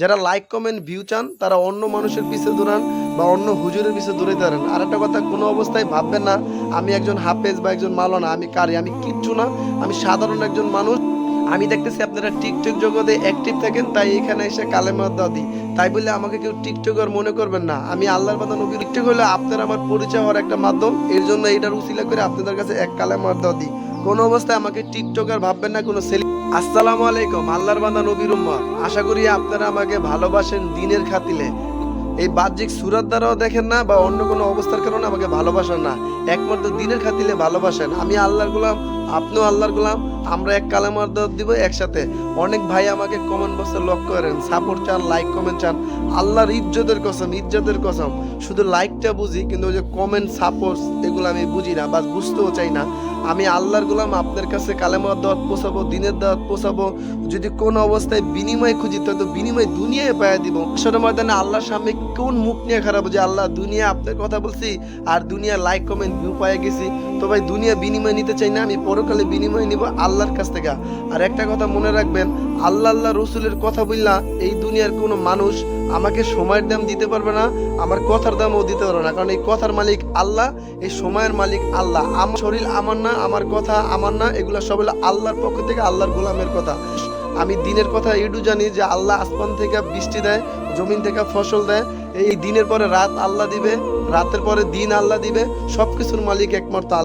যারা like comment view চান তারা অন্য মানুষের পিছে দৌড়ান বা অন্য হুজুরের পিছে দৌড়াইতে পারেন। আর একটা কথা, কোনো অবস্থায় ভাববেন না আমি একজন হাফেজ বা একজন মাওলানা, আমি কারি, আমি কিচ্ছু না, আমি সাধারণ একজন মানুষ। আমি দেখতেছি আপনারা টিকটক জগতে অ্যাক্টিভ থাকেন, তাই এখানে এসে কালেমা দিই। তাই বলে আমাকে কেউ টিকটকার মনে করবেন না। আমি আল্লাহর বান্দা নবী। টিকটক হলে আপনার আমার পরিচয় হওয়ার একটা মাধ্যম, এর জন্য এটার উসিলা করে আপনাদের কাছে এক কালেমা দিই। কোনো অবস্থায় আমাকে টিকটকার ভাববেন না, কোনো সেলি। আসসালামু আলাইকুম আল্লাহর বান্দা নবীর উম্মত, আশা করি আপনারা আমাকে ভালোবাসেন দিনের খাতিলে। এই বাহ্যিক সুরাত দ্বারাও দেখেন না বা অন্য কোনো অবস্থার কারণে আমাকে ভালোবাসেন না, একমাত্র দিনের খাতিলে ভালোবাসেন। আমি আল্লাহর গোলাম, আপনিও আল্লাহর গোলাম, আমরা এক কালেমার দাওয়াত দিব একসাথে। অনেক ভাই আমাকে কমেন্ট বক্সে লক করেন, সাপোর্ট চান, লাইক কমেন্ট চান। আল্লাহর ইজ্জতের কসম, ইজ্জতের কসম, শুধু লাইকটা বুঝি, কিন্তু ওই যে কমেন্ট সাপোর্ট এগুলো আমি বুঝি না বা বুঝতেও চাই না। আমি আল্লাহর গোলাম, আপনার কাছে কালেমার দাওয়াত পৌঁছাবো, দিনের দাওয়াত পৌঁছাবো। যদি কোন অবস্থায় বিনিময় খুঁজি তো বিনিময় দুনিয়ায় পাইয়া দিব। আসলে ময়দানে আল্লাহর সামনে কোন মুখ নিয়ে খারাপ যে আল্লাহ দুনিয়া আপনার কথা বলছি আর দুনিয়া লাইক কমেন্ট ভিউ পাইয়া গেছি, তো ভাই দুনিয়া বিনিময় নিতে চাই না, আমি পরকালে বিনিময় নিব আল্লাহর কাছ থেকে। আর একটা কথা মনে রাখবেন, আল্লাহ রসুলের কথা বললা এই দুনিয়ার কোনো মানুষ আমাকে সময়ের দাম দিতে পারবে না, আমার কথার দামও দিতে পারবে না, কারণ এই কথার মালিক আল্লাহ, এই সময়ের মালিক আল্লাহ। আমার শরীর আমার না, আমার কথা আমার না, এগুলো সব হলো আল্লাহর পক্ষ থেকে, আল্লাহর গোলামের কথা। আমি দিনের কথা এটু জানি যে আল্লাহ আসমান থেকে বৃষ্টি দেয়, জমিন থেকে ফসল দেয়। এই দিনের পরে রাত আল্লাহ দিবে, রাতের পরে দিন আল্লাহ দিবে, সবকিছুর মালিক একমাত্র আল্লাহ।